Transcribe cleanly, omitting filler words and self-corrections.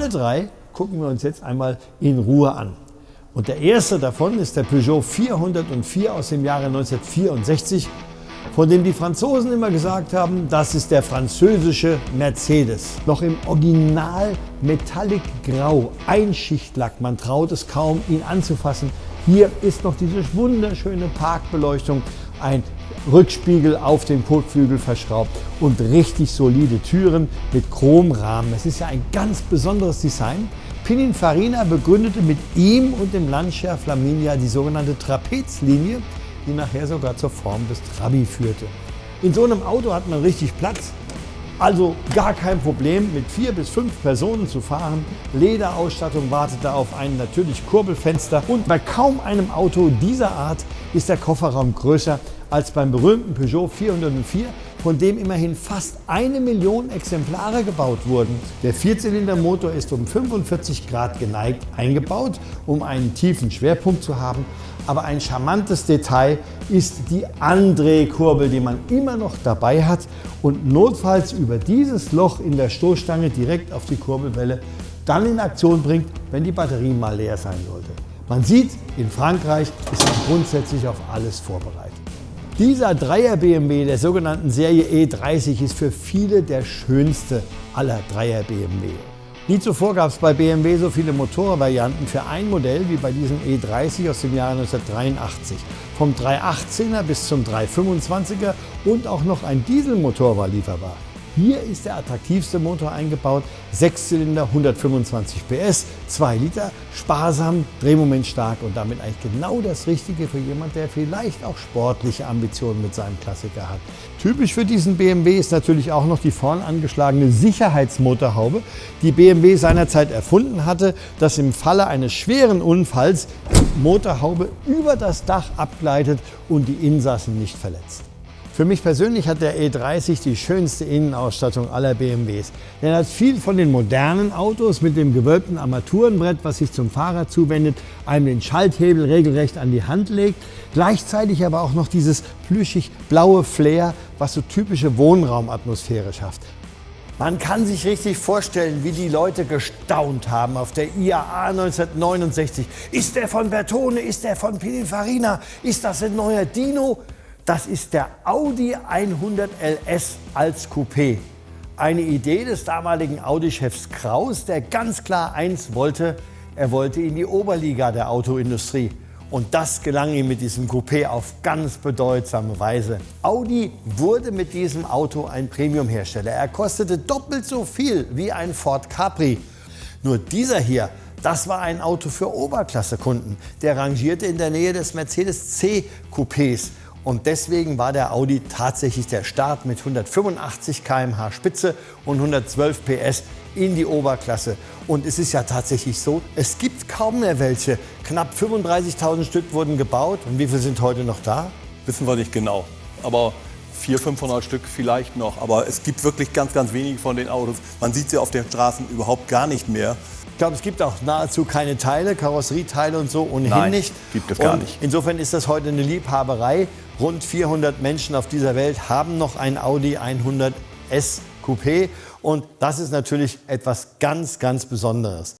alle drei gucken wir uns jetzt einmal in Ruhe an. Und der erste davon ist der Peugeot 404 aus dem Jahre 1964, von dem die Franzosen immer gesagt haben, das ist der französische Mercedes. Noch im Original Metallic Grau, Einschichtlack, man traut es kaum, ihn anzufassen. Hier ist noch diese wunderschöne Parkbeleuchtung, ein Rückspiegel auf dem Kotflügel verschraubt und richtig solide Türen mit Chromrahmen. Das ist ja ein ganz besonderes Design. Pininfarina begründete mit ihm und dem Lancia Flaminia die sogenannte Trapezlinie, die nachher sogar zur Form des Trabi führte. In so einem Auto hat man richtig Platz, also gar kein Problem, mit 4 bis 5 Personen zu fahren. Lederausstattung wartete auf einen natürlich Kurbelfenster und bei kaum einem Auto dieser Art ist der Kofferraum größer als beim berühmten Peugeot 404, von dem immerhin fast 1 Million Exemplare gebaut wurden. Der Vierzylindermotor ist um 45 Grad geneigt eingebaut, um einen tiefen Schwerpunkt zu haben. Aber ein charmantes Detail ist die Andrehkurbel, die man immer noch dabei hat und notfalls über dieses Loch in der Stoßstange direkt auf die Kurbelwelle dann in Aktion bringt, wenn die Batterie mal leer sein sollte. Man sieht, in Frankreich ist man grundsätzlich auf alles vorbereitet. Dieser 3er BMW der sogenannten Serie E30 ist für viele der schönste aller 3er BMW. Nie zuvor gab es bei BMW so viele Motorvarianten für ein Modell wie bei diesem E30 aus dem Jahre 1983. Vom 318er bis zum 325er und auch noch ein Dieselmotor war lieferbar. Hier ist der attraktivste Motor eingebaut, 6-Zylinder, 125 PS, 2 Liter, sparsam, drehmomentstark und damit eigentlich genau das Richtige für jemand, der vielleicht auch sportliche Ambitionen mit seinem Klassiker hat. Typisch für diesen BMW ist natürlich auch noch die vorn angeschlagene Sicherheitsmotorhaube, die BMW seinerzeit erfunden hatte, dass im Falle eines schweren Unfalls die Motorhaube über das Dach abgleitet und die Insassen nicht verletzt. Für mich persönlich hat der E30 die schönste Innenausstattung aller BMWs. Er hat viel von den modernen Autos mit dem gewölbten Armaturenbrett, was sich zum Fahrer zuwendet, einem den Schalthebel regelrecht an die Hand legt. Gleichzeitig aber auch noch dieses plüschig blaue Flair, was so typische Wohnraumatmosphäre schafft. Man kann sich richtig vorstellen, wie die Leute gestaunt haben auf der IAA 1969. Ist der von Bertone? Ist der von Pininfarina? Ist das ein neuer Dino? Das ist der Audi 100 LS als Coupé. Eine Idee des damaligen Audi-Chefs Kraus, der ganz klar eins wollte, er wollte in die Oberliga der Autoindustrie. Und das gelang ihm mit diesem Coupé auf ganz bedeutsame Weise. Audi wurde mit diesem Auto ein Premium-Hersteller. Er kostete doppelt so viel wie ein Ford Capri. Nur dieser hier, das war ein Auto für Oberklasse-Kunden. Der rangierte in der Nähe des Mercedes C-Coupés. Und deswegen war der Audi tatsächlich der Start mit 185 km/h Spitze und 112 PS in die Oberklasse. Und es ist ja tatsächlich so, es gibt kaum mehr welche. Knapp 35.000 Stück wurden gebaut. Und wie viele sind heute noch da? Wissen wir nicht genau, aber 400-500 Stück vielleicht noch. Aber es gibt wirklich ganz, ganz wenige von den Autos. Man sieht sie auf den Straßen überhaupt gar nicht mehr. Ich glaube, es gibt auch nahezu keine Teile, Karosserieteile und so ohnehin Nein, nicht. Gibt es gar nicht. Insofern ist das heute eine Liebhaberei. Rund 400 Menschen auf dieser Welt haben noch ein Audi 100 S Coupé und das ist natürlich etwas ganz, ganz Besonderes.